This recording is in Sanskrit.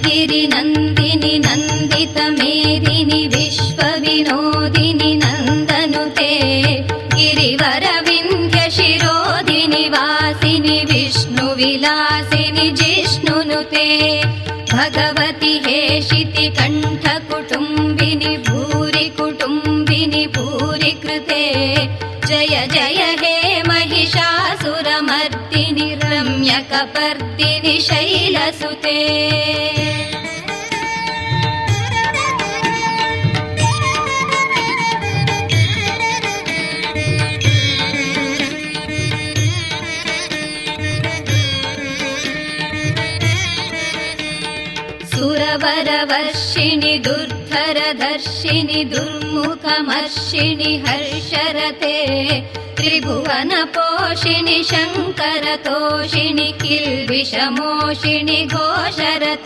गिरिनन्दिनि नन्दितमेदिनि विश्वविनोदिनि नन्दनुते गिरिवरविन्ध्यशिरोधिनि वासिनि विष्णुविलासिनि जिष्णुनुते भगवति हेशिति कण्ठकुटुम्बिनि भूरि कुटुम्बिनि भूरि कृते जय जय हे महिषासुरमर्दिनि रम्यकपर्दिनि शैलसुते सुरवरवर्षिणि दुर्धरधर्षिणि दुर्मुखमर्षिणि हर्षरते त्रिभुवनपोषिणि शङ्करतोषिणि किल्बिषमोषिणि घोषरते।